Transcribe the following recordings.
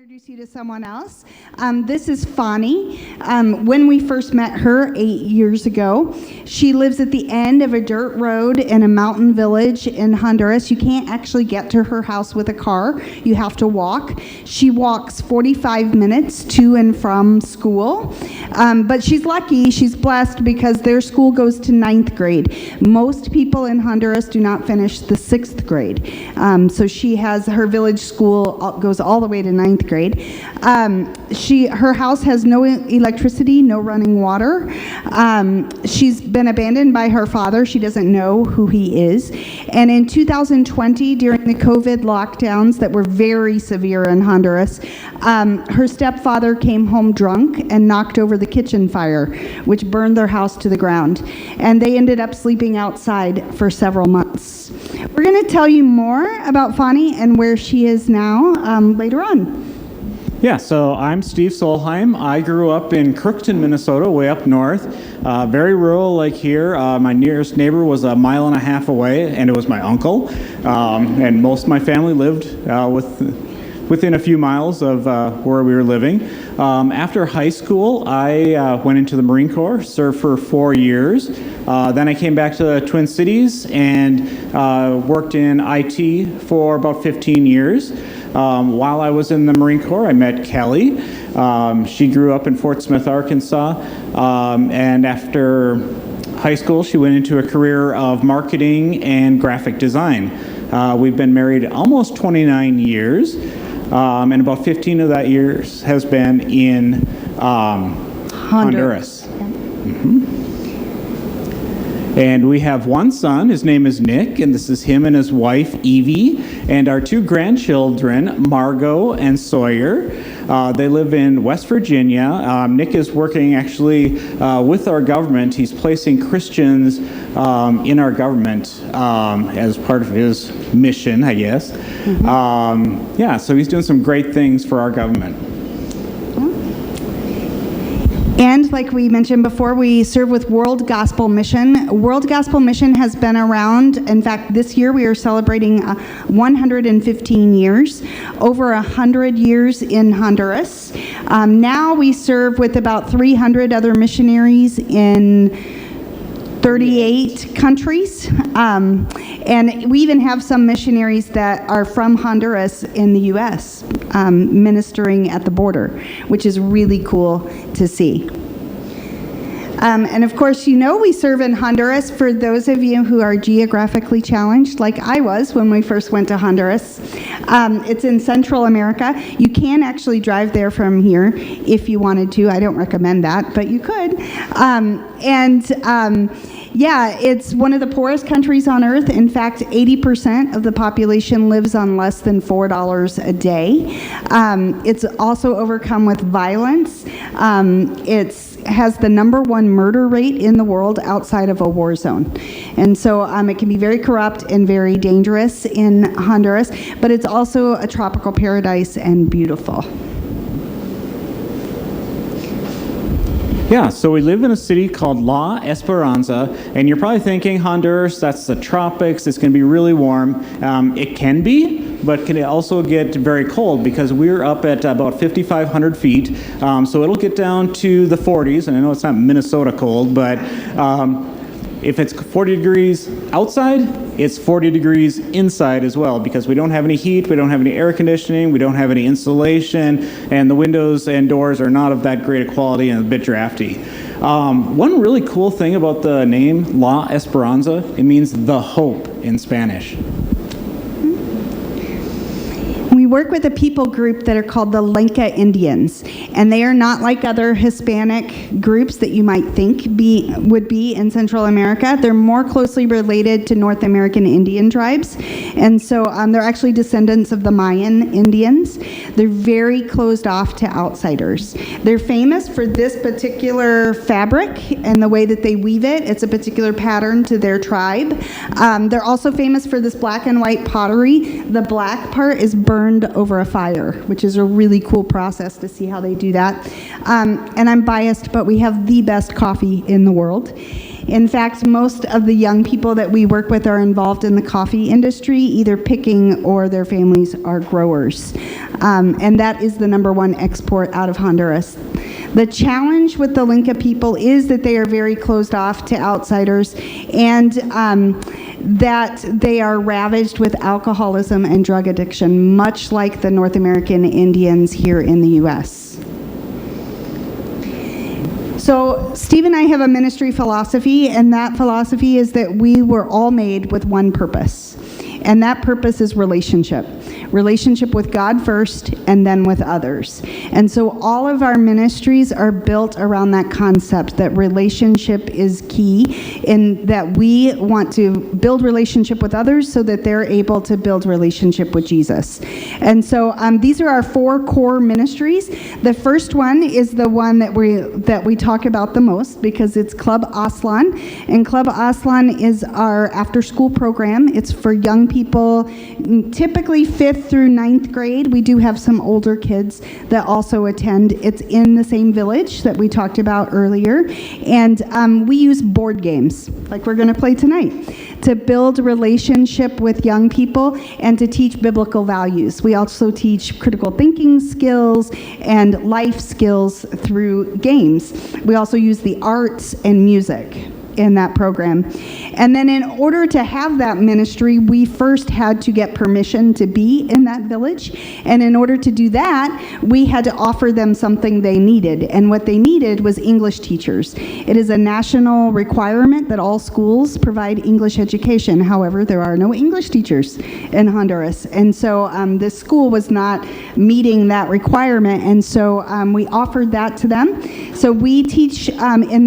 introduce you to someone else. This is Fani. When we first met her 8 years ago, she lives at the end of a dirt road in a mountain village in Honduras. You can't actually get to her house with a car. You have to walk. She walks 45 minutes to and from school. But she's lucky, she's blessed because their school goes to 9th grade. Most people in Honduras do not finish the 6th grade. So she has her village school goes all the way to 9th grade. Her house has no electricity, no running water. She's been abandoned by her father. She doesn't know who he is. And in 2020, during the COVID lockdowns that were very severe in Honduras, her stepfather came home drunk and knocked over the kitchen fire, which burned their house to the ground. And they ended up sleeping outside for several months. We're going to tell you more about Fani and where she is now later on. Yeah, so I'm Steve Solheim. I grew up in Crookston, Minnesota, way up north. Very rural like here. My nearest neighbor was a mile and a half away, and it was my uncle. And most of my family lived within a few miles of where we were living. After high school, I went into the Marine Corps, served for 4 years. Then I came back to the Twin Cities and worked in IT for about 15 years. While I was in the Marine Corps, I met Kelly. She grew up in Fort Smith, Arkansas, and after high school, she went into a career of marketing and graphic design. We've been married almost 29 years, and about 15 of that years has been in Honduras. Mm-hmm. And we have one son, his name is Nick, and this is him and his wife, Evie, and our two grandchildren, Margot and Sawyer. They live in West Virginia. Nick is working actually with our government. He's placing Christians in our government as part of his mission, I guess. Mm-hmm. So he's doing some great things for our government. And like we mentioned before, we serve with World Gospel Mission. World Gospel Mission has been around. In fact, this year we are celebrating 115 years, over 100 years in Honduras. Now we serve with about 300 other missionaries in 38 countries. And we even have some missionaries that are from Honduras in the U.S. Ministering at the border, which is really cool to see. And of course, we serve in Honduras. For those of you who are geographically challenged, like I was when we first went to Honduras, it's in Central America. You can actually drive there from here if you wanted to. I don't recommend that, but you could. It's one of the poorest countries on earth. In fact, 80% of the population lives on less than $4 a day. It's also overcome with violence. It has the #1 murder rate in the world outside of a war zone. And so it can be very corrupt and very dangerous in Honduras, but it's also a tropical paradise and beautiful. Yeah, so we live in a city called La Esperanza, and you're probably thinking, Honduras, that's the tropics, it's going to be really warm. It can be, but can also get very cold because we're up at about 5,500 feet, so it'll get down to the 40s, and I know it's not Minnesota cold, but if it's 40 degrees outside, it's 40 degrees inside as well because we don't have any heat, we don't have any air conditioning, we don't have any insulation, and the windows and doors are not of that great a quality and a bit drafty. One really cool thing about the name La Esperanza, it means the hope in Spanish. We work with a people group that are called the Lenca Indians, and they are not like other Hispanic groups that you might think would be in Central America. They're more closely related to North American Indian tribes, and so they're actually descendants of the Mayan Indians. They're very closed off to outsiders. They're famous for this particular fabric and the way that they weave it. It's a particular pattern to their tribe. They're also famous for this black and white pottery. The black part is burned over a fire, which is a really cool process to see how they do that. And I'm biased, but we have the best coffee in the world. In fact, most of the young people that we work with are involved in the coffee industry, either picking or their families are growers. And that is the number one export out of Honduras. The challenge with the Linka people is that they are very closed off to outsiders, and that they are ravaged with alcoholism and drug addiction, much like the North American Indians here in the U.S. So Steve and I have a ministry philosophy, and that philosophy is that we were all made with one purpose, and that purpose is relationship. Relationship with God first, and then with others. And so all of our ministries are built around that concept that relationship is key, in that we want to build relationship with others so that they're able to build relationship with Jesus. And so these are our 4 core ministries. The first one is the one that we talk about the most, because it's Club Aslan. And Club Aslan is our after-school program. It's for young people, typically 5th through 9th grade. We do have some older kids that also attend. It's in the same village that we talked about earlier. And we use board games, like we're going to play tonight, to build relationship with young people and to teach biblical values. We also teach critical thinking skills and life skills through games. We also use the arts and music in that program. And then in order to have that ministry, we first had to get permission to be in that village. And in order to do that, we had to offer them something they needed. And what they needed was English teachers. It is a national requirement that all schools provide English education. However, there are no English teachers in Honduras. And so this school was not meeting that requirement. And so we offered that to them. So we teach in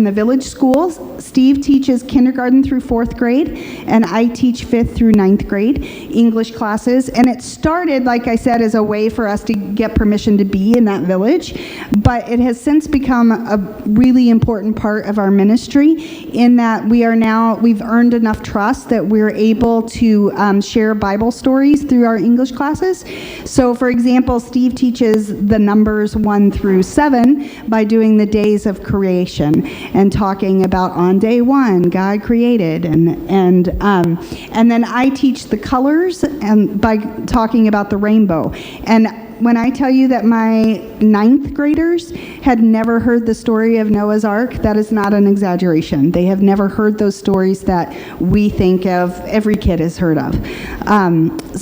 the village schools. Steve teaches kindergarten through 4th grade, and I teach 5th through 9th grade English classes. And it started, like I said, as a way for us to get permission to be in that village, but it has since become a really important part of our ministry, in that we've earned enough trust that we're able to share Bible stories through our English classes. So for example, Steve teaches the numbers 1 through 7 by doing the days of creation and talking about on day 1, God created, and then I teach the colors and by talking about the rainbow. And when I tell you that my 9th graders had never heard the story of Noah's Ark, that is not an exaggeration. They have never heard those stories that we think of, every kid has heard of.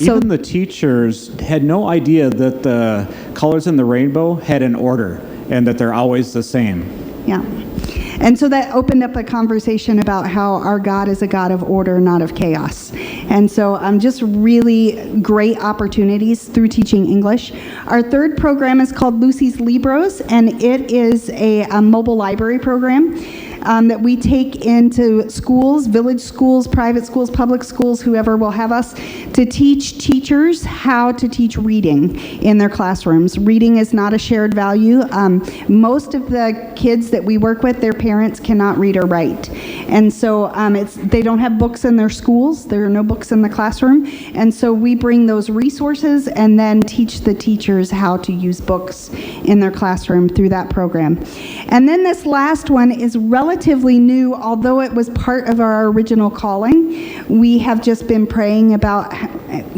Even the teachers had no idea that the colors in the rainbow had an order and that they're always the same. Yeah. And so that opened up a conversation about how our God is a God of order, not of chaos. And so just really great opportunities through teaching English. Our 3rd program is called Lucy's Libros, and it is a mobile library program that we take into schools, village schools, private schools, public schools, whoever will have us, to teach teachers how to teach reading in their classrooms. Reading is not a shared value. Most of the kids that we work with, their parents cannot read or write. And so they don't have books in their schools. There are no books in the classroom. And so we bring those resources and then teach the teachers how to use books in their classroom through that program. And then this last one is relatively new, although it was part of our original calling. We have just been praying about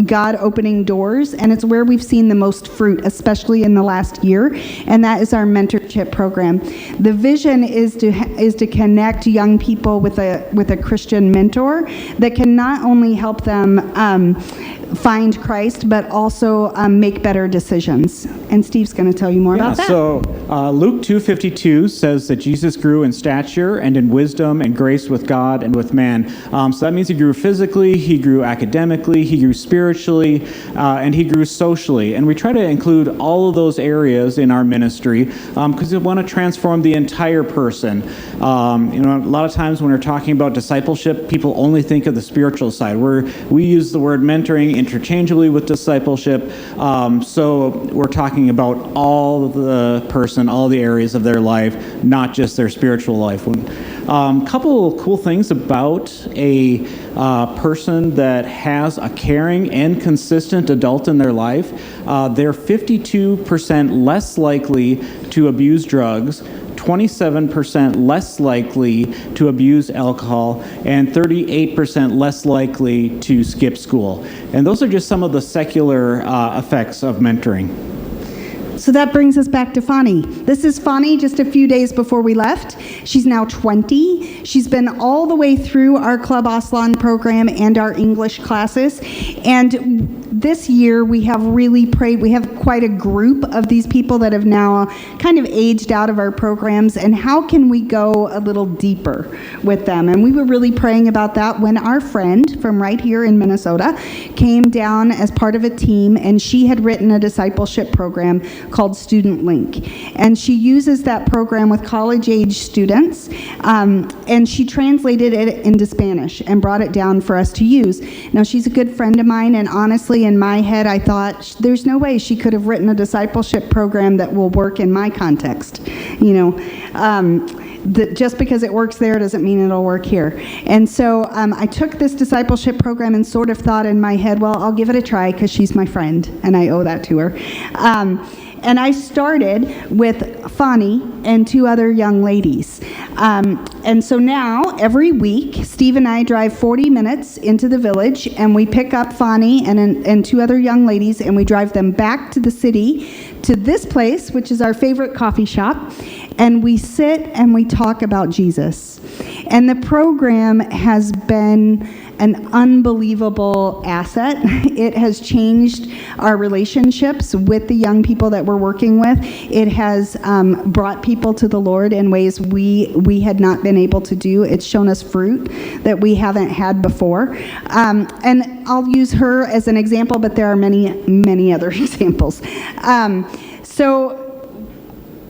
God opening doors, and it's where we've seen the most fruit, especially in the last year, and that is our mentorship program. The vision is to connect young people with a Christian mentor that can not only help them find Christ, but also make better decisions. And Steve's going to tell you more about that. So Luke 2:52 says that Jesus grew in stature and in wisdom and grace with God and with man. So that means he grew physically, he grew academically, he grew spiritually, and he grew socially. And we try to include all of those areas in our ministry because we want to transform the entire person. A lot of times when we're talking about discipleship, people only think of the spiritual side. We use the word mentoring interchangeably with discipleship. So we're talking about all of the person, all the areas of their life, not just their spiritual life. Couple of cool things about a person that has a caring and consistent adult in their life. They're 52% less likely to abuse drugs, 27% less likely to abuse alcohol, and 38% less likely to skip school. And those are just some of the secular effects of mentoring. So that brings us back to Fani. This is Fani just a few days before we left. She's now 20. She's been all the way through our Club Aslan program and our English classes. And this year we have really prayed. We have quite a group of these people that have now kind of aged out of our programs. And how can we go a little deeper with them? And we were really praying about that when our friend from right here in Minnesota came down as part of a team, and she had written a discipleship program called Student Link. And she uses that program with college-age students, and she translated it into Spanish and brought it down for us to use. Now, she's a good friend of mine, and honestly, in my head, I thought, there's no way she could have written a discipleship program that will work in my context. You know, just because it works there doesn't mean it'll work here. And so I took this discipleship program and sort of thought in my head, well, I'll give it a try because she's my friend, and I owe that to her. And I started with Fani and two other young ladies. And so now, every week, Steve and I drive 40 minutes into the village, and we pick up Fani and two other young ladies, and we drive them back to the city, to this place, which is our favorite coffee shop, and we sit and we talk about Jesus. And the program has been an unbelievable asset. It has changed our relationships with the young people that we're working with. It has brought people to the Lord in ways we had not been able to do. It's shown us fruit that we haven't had before. And I'll use her as an example, but there are many, many other examples. So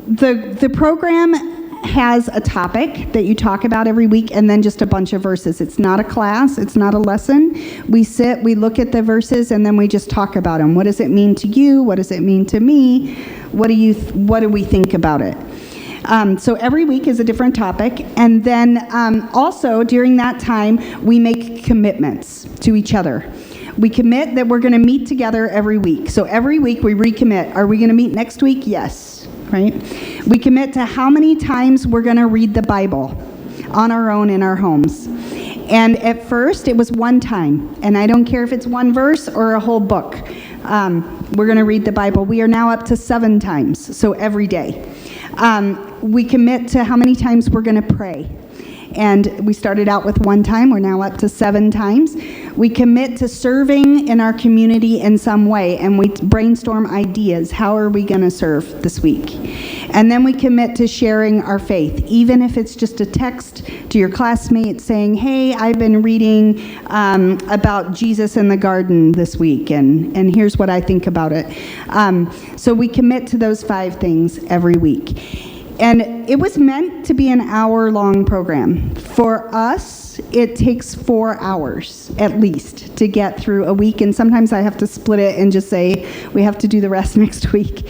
the program has a topic that you talk about every week, and then just a bunch of verses. It's not a class, it's not a lesson. We sit, we look at the verses, and then we just talk about them. What does it mean to you? What does it mean to me? What do we think about it? So every week is a different topic, and then also during that time we make commitments to each other. We commit that we're going to meet together every week. So every week we recommit. Are we going to meet next week? Yes. Right? We commit to how many times we're going to read the Bible on our own in our homes. And at first, it was one time. And I don't care if it's one verse or a whole book. We're going to read the Bible. We are now up to 7 times, so every day. We commit to how many times we're going to pray. And we started out with 1 time. We're now up to 7 times. We commit to serving in our community in some way, and we brainstorm ideas. How are we going to serve this week? And then we commit to sharing our faith, even if it's just a text to your classmate saying, hey, I've been reading about Jesus in the garden this week, and here's what I think about it. So we commit to those 5 things every week. And it was meant to be an hour-long program. For us, it takes 4 hours, at least, to get through a week. And sometimes I have to split it and just say, we have to do the rest next week,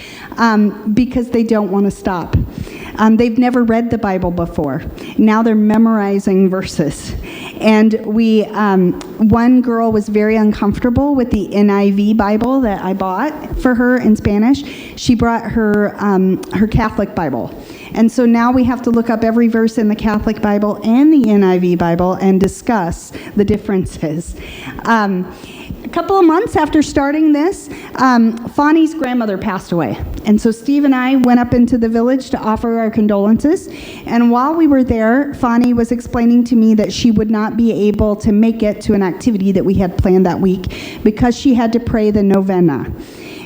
because they don't want to stop. They've never read the Bible before. Now they're memorizing verses. And one girl was very uncomfortable with the NIV Bible that I bought for her in Spanish. She brought her Catholic Bible. And so now we have to look up every verse in the Catholic Bible and the NIV Bible and discuss the differences. A couple of months after starting this, Fani's grandmother passed away. And so Steve and I went up into the village to offer our condolences. And while we were there, Fani was explaining to me that she would not be able to make it to an activity that we had planned that week because she had to pray the novena.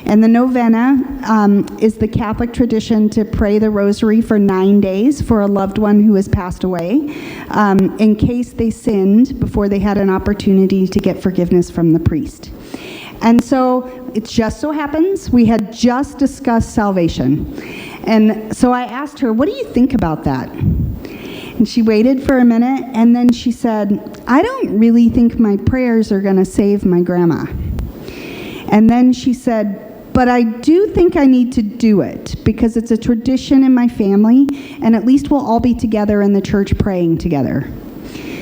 And the novena is the Catholic tradition to pray the rosary for 9 days for a loved one who has passed away, in case they sinned before they had an opportunity to get forgiveness from the priest. And so it just so happens we had just discussed salvation. And so I asked her, what do you think about that? And she waited for a minute, and then she said, I don't really think my prayers are going to save my grandma. And then she said, but I do think I need to do it because it's a tradition in my family, and at least we'll all be together in the church praying together.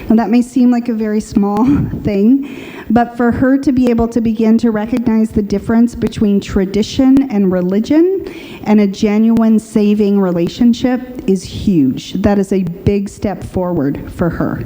Now that may seem like a very small thing, But for her to be able to begin to recognize the difference between tradition and religion and a genuine saving relationship is huge. That is a big step forward for her.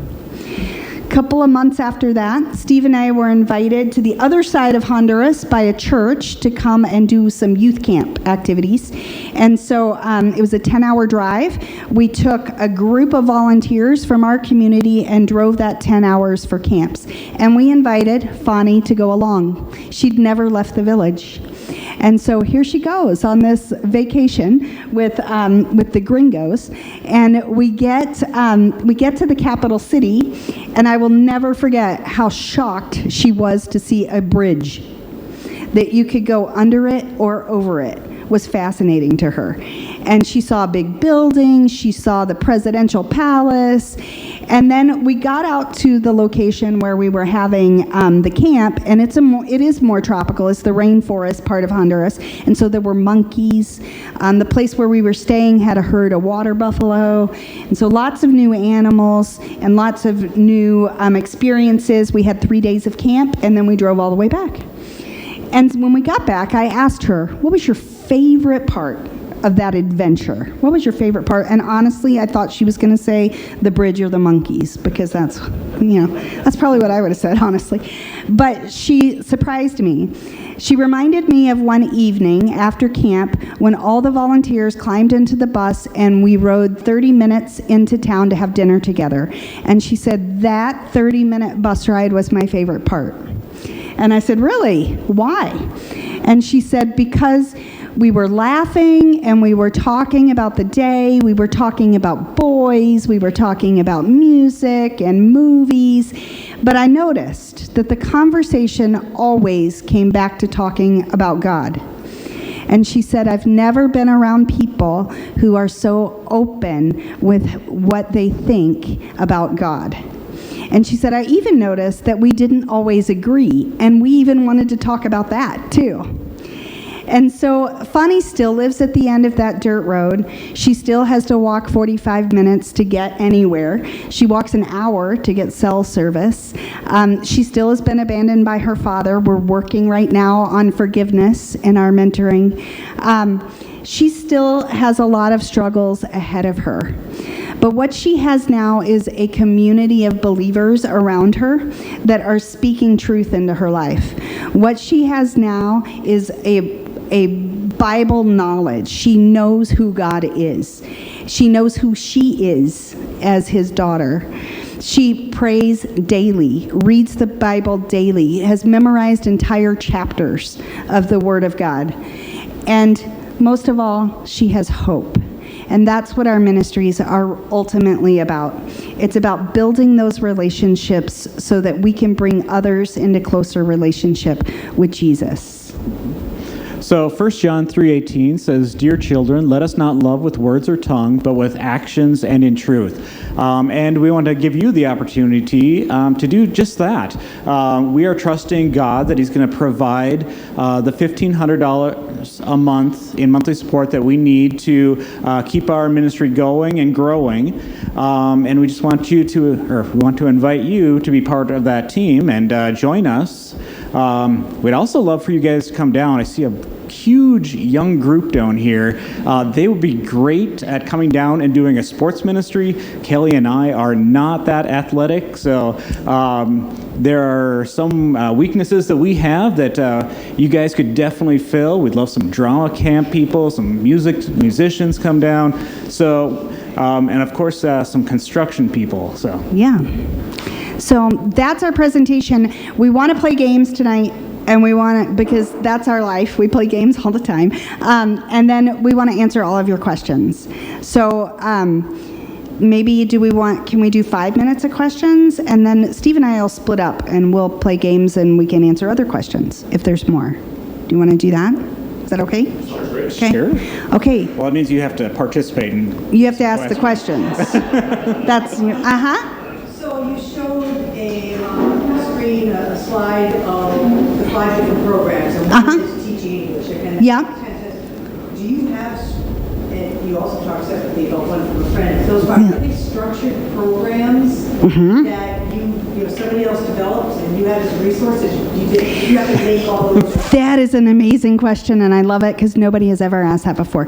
Couple of months after that, Steve and I were invited to the other side of Honduras by a church to come and do some youth camp activities. And so it was a 10-hour drive. We took a group of volunteers from our community and drove that 10 hours for camps. And we invited Fani to go along. She'd never left the village. And so here she goes on this vacation with the gringos, and we get to the capital city, and I will never forget how shocked she was to see a bridge that you could go under it or over it. Was fascinating to her. And she saw a big building, she saw the presidential palace, and then we got out to the location where we were having the camp, and it is more tropical. It's the rainforest part of Honduras, and so there were monkeys. The place where we were staying had a herd of water buffalo, and so lots of new animals and lots of new experiences. We had 3 days of camp, and then we drove all the way back. And when we got back, I asked her, what was your favorite part of that adventure? What was your favorite part? And honestly, I thought she was going to say the bridge or the monkeys, because that's probably what I would have said, honestly. But she surprised me. She reminded me of one evening after camp when all the volunteers climbed into the bus and we rode 30 minutes into town to have dinner together. And she said that 30-minute bus ride was my favorite part. And I said, really? Why? And she said, because we were laughing and we were talking about the day, we were talking about boys, we were talking about music and movies, but I noticed that the conversation always came back to talking about God. And she said, I've never been around people who are so open with what they think about God. And she said, I even noticed that we didn't always agree, and we even wanted to talk about that too. And so Fani still lives at the end of that dirt road. She still has to walk 45 minutes to get anywhere. She walks an hour to get cell service. She still has been abandoned by her father. We're working right now on forgiveness in our mentoring. She still has a lot of struggles ahead of her. But what she has now is a community of believers around her that are speaking truth into her life. What she has now is a Bible knowledge. She knows who God is. She knows who she is as his daughter. She prays daily, reads the Bible daily, has memorized entire chapters of the Word of God. And most of all, she has hope. And that's what our ministries are ultimately about. It's about building those relationships so that we can bring others into closer relationship with Jesus. So 1 John 3:18 says, Dear children, let us not love with words or tongue, but with actions and in truth. And we want to give you the opportunity to do just that. We are trusting God that he's going to provide the $1,500 a month in monthly support that we need to keep our ministry going and growing. And we just want we want to invite you to be part of that team and join us. We'd also love for you guys to come down. I see a huge young group down here. They would be great at coming down and doing a sports ministry. Kelly and I are not that athletic, so there are some weaknesses that we have that you guys could definitely fill. We'd love some drama camp people, some musicians come down. So, and of course, some construction people. So yeah. So that's our presentation. We want to play games tonight, and we want to, because that's our life. We play games all the time. And then we want to answer all of your questions. So maybe can we do 5 minutes of questions? And then Steve and I will split up, and we'll play games, and we can answer other questions if there's more. Do you want to do that? Is that okay? Okay. Sure. Okay. Well, it means you have to participate in. You have to ask the questions. That's, So you showed a screen, a slide of the 5 different programs, and one is teaching English. Yeah. Do you have, and you also talked separately about one from a friend, those are they structured programs that you somebody else develops and you have as resources, you have to make all those. That is an amazing question, and I love it because nobody has ever asked that before.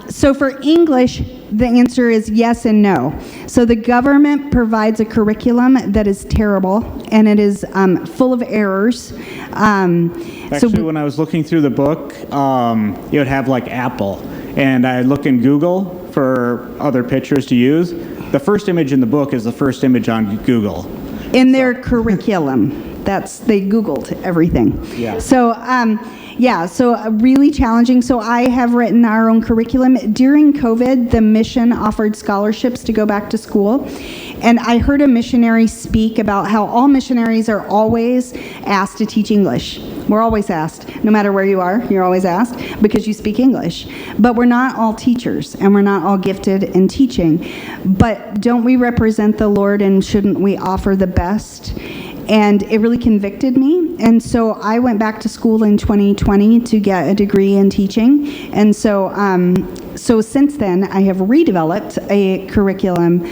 So for English, the answer is yes and no. So the government provides a curriculum that is terrible, and it is full of errors. Actually, when I was looking through the book, it would have like Apple, and I look in Google for other pictures to use. The first image in the book is the first image on Google. In their curriculum. They Googled everything. Yeah. So, so really challenging. So I have written our own curriculum. During COVID, the mission offered scholarships to go back to school. And I heard a missionary speak about how all missionaries are always asked to teach English. We're always asked. No matter where you are, you're always asked because you speak English. But we're not all teachers, and we're not all gifted in teaching. But don't we represent the Lord, and shouldn't we offer the best? And it really convicted me. And so I went back to school in 2020 to get a degree in teaching. And so since then, I have redeveloped a curriculum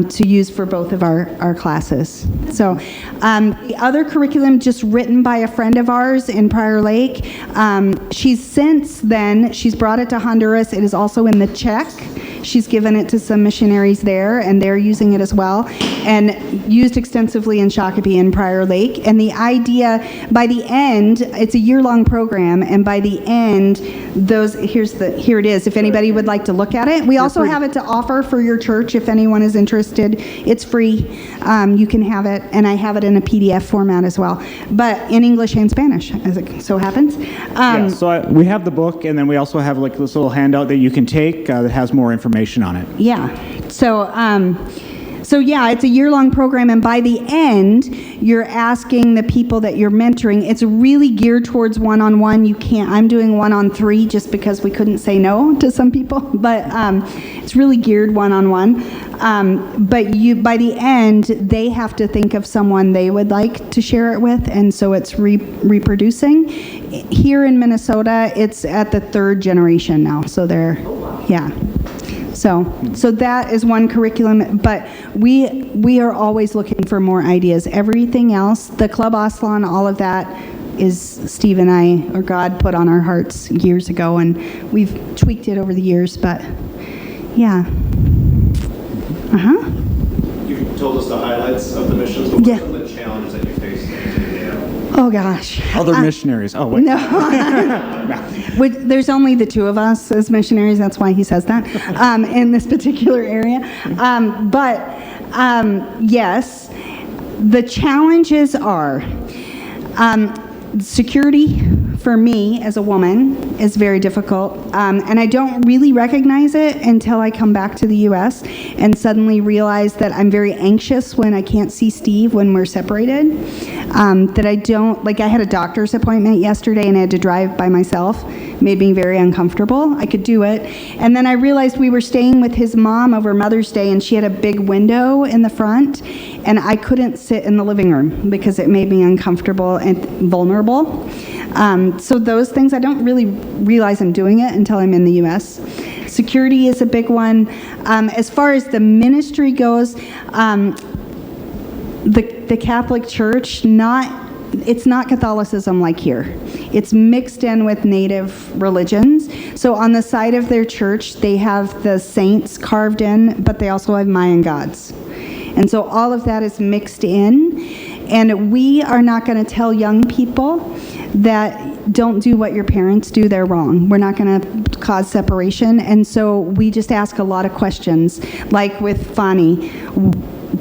to use for both of our classes. So the other curriculum, just written by a friend of ours in Prior Lake, she's brought it to Honduras. It is also in the Czech. She's given it to some missionaries there, and they're using it as well, and used extensively in Shakopee and Prior Lake. And the idea, by the end, it's a year-long program, and by the end, here it is, if anybody would like to look at it. We also have it to offer for your church if anyone is interested. It's free. You can have it, and I have it in a PDF format as well, but in English and Spanish, as it so happens. We have the book, and then we also have like this little handout that you can take that has more information on it. Yeah. So it's a year-long program, and by the end, you're asking the people that you're mentoring. It's really geared towards one-on-one. I'm doing 1-on-3 just because we couldn't say no to some people, but it's really geared one-on-one. But by the end, they have to think of someone they would like to share it with, and so it's reproducing. Here in Minnesota, it's at the 3rd generation now, so yeah. So that is one curriculum, but we are always looking for more ideas. Everything else, the Club Aslan, all of that is Steve and I, or God put on our hearts years ago, and we've tweaked it over the years, but yeah. You told us the highlights of the missions, but what are the challenges that you faced? Oh gosh. Other missionaries. Oh, wait. No. There's only the 2 of us as missionaries. That's why he says that in this particular area. Yes, the challenges are security for me as a woman is very difficult, and I don't really recognize it until I come back to the U.S. and suddenly realize that I'm very anxious when I can't see Steve when we're separated, that I don't, like I had a doctor's appointment yesterday and I had to drive by myself. Made me very uncomfortable. I could do it. And then I realized we were staying with his mom over Mother's Day, and she had a big window in the front, and I couldn't sit in the living room because it made me uncomfortable and vulnerable. So those things, I don't really realize I'm doing it until I'm in the U.S. Security is a big one. As far as the ministry goes, the Catholic Church, it's not Catholicism like here. It's mixed in with native religions. So on the side of their church, they have the saints carved in, but they also have Mayan gods. And so all of that is mixed in. And we are not going to tell young people that don't do what your parents do, they're wrong. We're not going to cause separation. And so we just ask a lot of questions, like with Fani,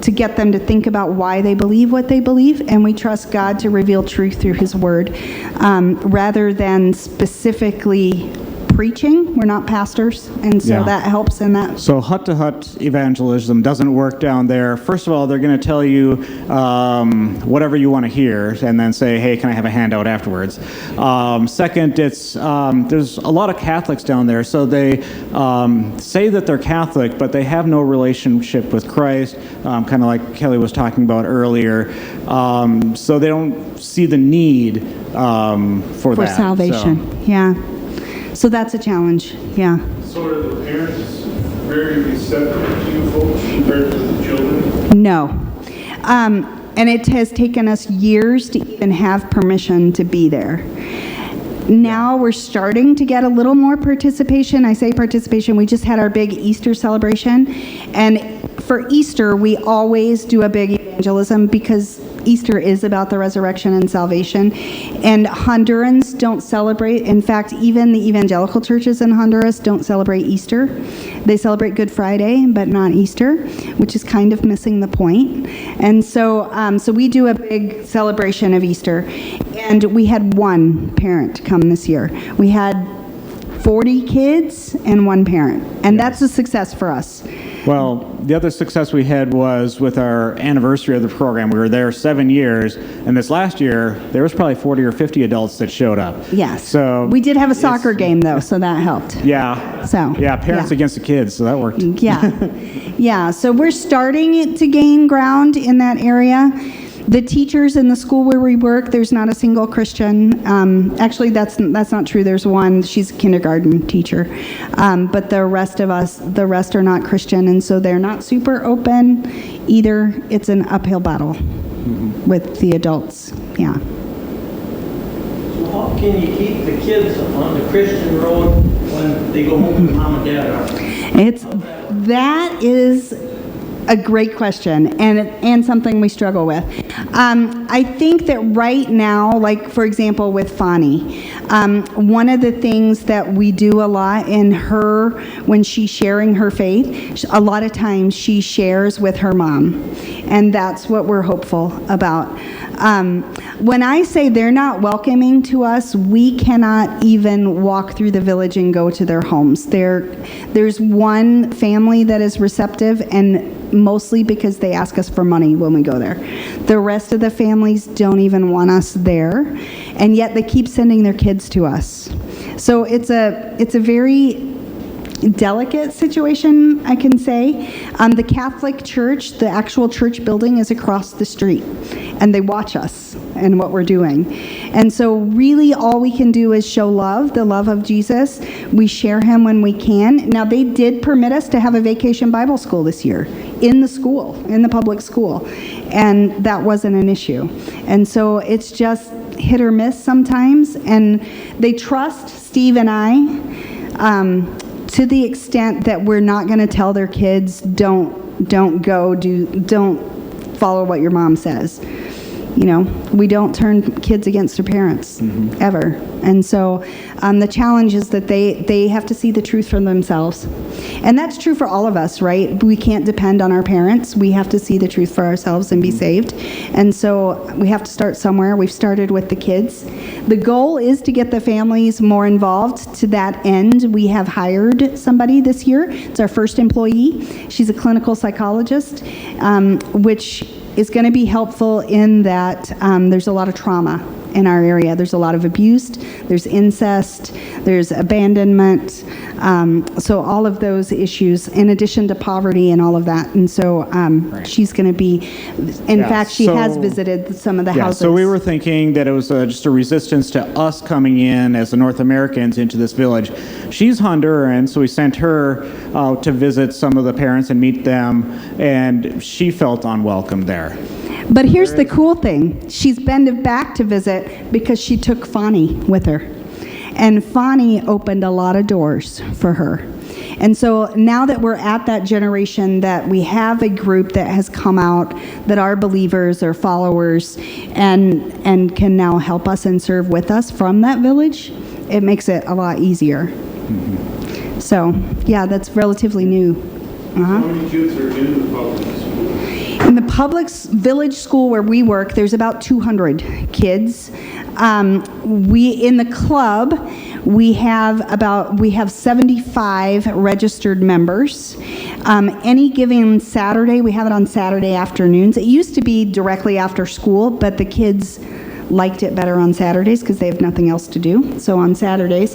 to get them to think about why they believe what they believe, and we trust God to reveal truth through His Word, rather than specifically preaching. We're not pastors, and so that helps in that. So hut-to-hut evangelism doesn't work down there. First of all, they're going to tell you whatever you want to hear, and then say, hey, can I have a handout afterwards? Second, there's a lot of Catholics down there, so they say that they're Catholic, but they have no relationship with Christ, kind of like Kelly was talking about earlier. So they don't see the need for that. Salvation, yeah. So that's a challenge, yeah. So are the parents very receptive to you folks compared to the children? No. And it has taken us years to even have permission to be there. Now we're starting to get a little more participation. I say participation, we just had our big Easter celebration. And for Easter, we always do a big evangelism because Easter is about the resurrection and salvation. And Hondurans don't celebrate. In fact, even the evangelical churches in Honduras don't celebrate Easter. They celebrate Good Friday, but not Easter, which is kind of missing the point. And so, so we do a big celebration of Easter. And we had one parent come this year. We had 40 kids and one parent. And that's a success for us. Well, the other success we had was with our anniversary of the program. We were there 7 years, and this last year, there was probably 40 or 50 adults that showed up. Yes. So we did have a soccer game, though, so that helped. Yeah. So, yeah, parents yeah. against the kids, so that worked. Yeah. Yeah, so we're starting it to gain ground in that area. The teachers in the school where we work, there's not a single Christian. Actually, that's not true. There's one. She's a kindergarten teacher. But the rest are not Christian, and so they're not super open either. It's an uphill battle with the adults. Yeah. So how can you keep the kids on the Christian road when they go home to mom and dad are? That is a great question, and something we struggle with. I think that right now, like for example with Fani, one of the things that we do a lot in her, when she's sharing her faith, a lot of times she shares with her mom, and that's what we're hopeful about. When I say they're not welcoming to us, we cannot even walk through the village and go to their homes. There's one family that is receptive, and mostly because they ask us for money when we go there. The rest of the families don't even want us there, and yet they keep sending their kids to us. So it's a very delicate situation, I can say. The Catholic Church, the actual church building is across the street, and they watch us and what we're doing. And so really all we can do is show love, the love of Jesus. We share him when we can. Now, they did permit us to have a vacation Bible school this year in the school, in the public school, and that wasn't an issue. And so it's just hit or miss sometimes, and they trust Steve and I to the extent that we're not going to tell their kids, don't follow what your mom says. You know, we don't turn kids against their parents, ever. And so the challenge is that they have to see the truth for themselves. And that's true for all of us, right? We can't depend on our parents. We have to see the truth for ourselves and be saved. And so we have to start somewhere. We've started with the kids. The goal is to get the families more involved. To that end, we have hired somebody this year. It's our first employee. She's a clinical psychologist, which is going to be helpful in that there's a lot of trauma in our area. There's a lot of abuse, there's incest, there's abandonment, so all of those issues, in addition to poverty and all of that. And so she's going to be, in fact, she has visited some of the houses. So we were thinking that it was just a resistance to us coming in as the North Americans into this village. She's Honduran, so we sent her out to visit some of the parents and meet them, and she felt unwelcome there. But here's the cool thing. She's been back to visit because she took Fani with her. And Fani opened a lot of doors for her. And so now that we're at that generation, that we have a group that has come out that are believers or followers and can now help us and serve with us from that village, it makes it a lot easier. So, yeah, that's relatively new. How many kids are in the public school? In the public village school where we work, there's about 200 kids. In the club, we have 75 registered members. Any given Saturday, we have it on Saturday afternoons. It used to be directly after school, but the kids liked it better on Saturdays because they have nothing else to do. So on Saturdays,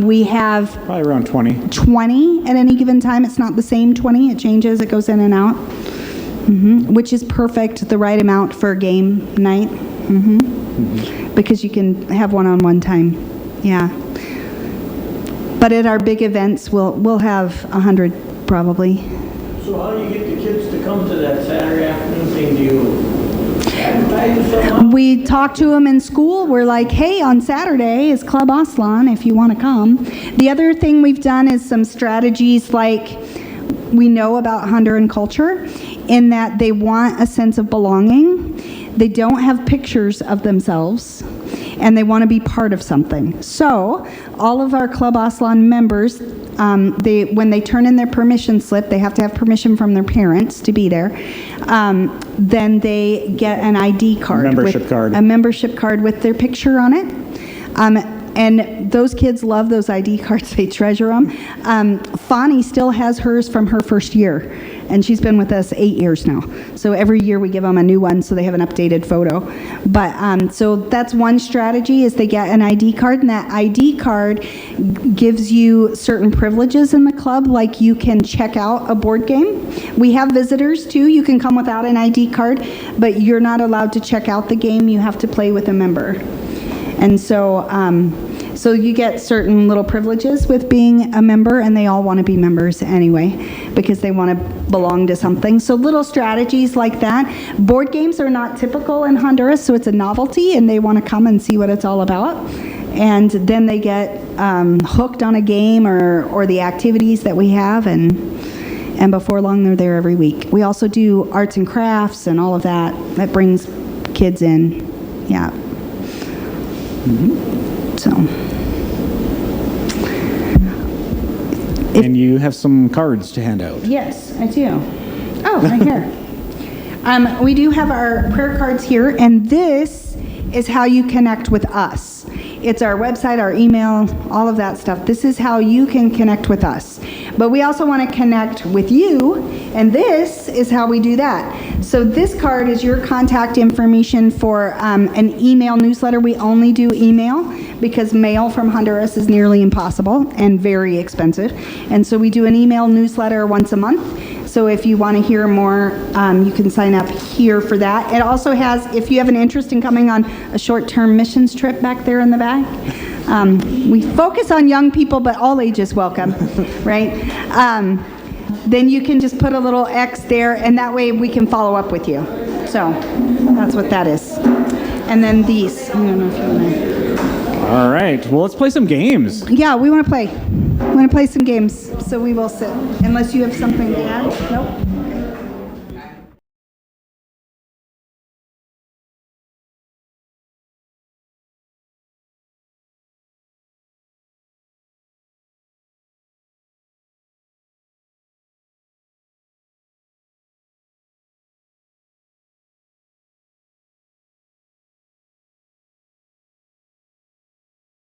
we have Probably around 20. 20 at any given time. It's not the same 20. It changes. It goes in and out. Which is perfect, the right amount for a game night. Because you can have one-on-one time. Yeah. But at our big events, we'll have 100 probably. So how do you get the kids to come to that Saturday afternoon thing? Do you we talk to them in school. We're like, hey, on Saturday is Club Aslan if you want to come. The other thing we've done is some strategies like we know about Honduran culture in that they want a sense of belonging. They don't have pictures of themselves, and they want to be part of something. So all of our Club Aslan members, when they turn in their permission slip, they have to have permission from their parents to be there. Then they get an ID card. A membership card with their picture on it. And those kids love those ID cards. They treasure them. Fani still has hers from her first year, and she's been with us 8 years now. So every year we give them a new one so they have an updated photo. But so that's one strategy is they get an ID card, and that ID card gives you certain privileges in the club, like you can check out a board game. We have visitors too. You can come without an ID card, but you're not allowed to check out the game. You have to play with a member. And so, so you get certain little privileges with being a member, and they all want to be members anyway because they want to belong to something. So little strategies like that. Board games are not typical in Honduras, so it's a novelty, and they want to come and see what it's all about. And then they get hooked on a game or the activities that we have, and before long they're there every week. We also do arts and crafts and all of that. That brings kids in. Yeah. So. And you have some cards to hand out. Yes, I do. Oh, right here. We do have our prayer cards here, and this is how you connect with us. It's our website, our email, all of that stuff. This is how you can connect with us. But we also want to connect with you, and this is how we do that. So this card is your contact information for an email newsletter. We only do email because mail from Honduras is nearly impossible and very expensive. And so we do an email newsletter once a month. So if you want to hear more, you can sign up here for that. It also has, if you have an interest in coming on a short-term missions trip back there in the back, we focus on young people, but all ages welcome, right? Then you can just put a little X there, and that way we can follow up with you. So that's what that is. And then these. I don't know if you want to. All right. Well, let's play some games. Yeah, we want to play. We want to play some games, so we will sit. Unless you have something to add? Nope.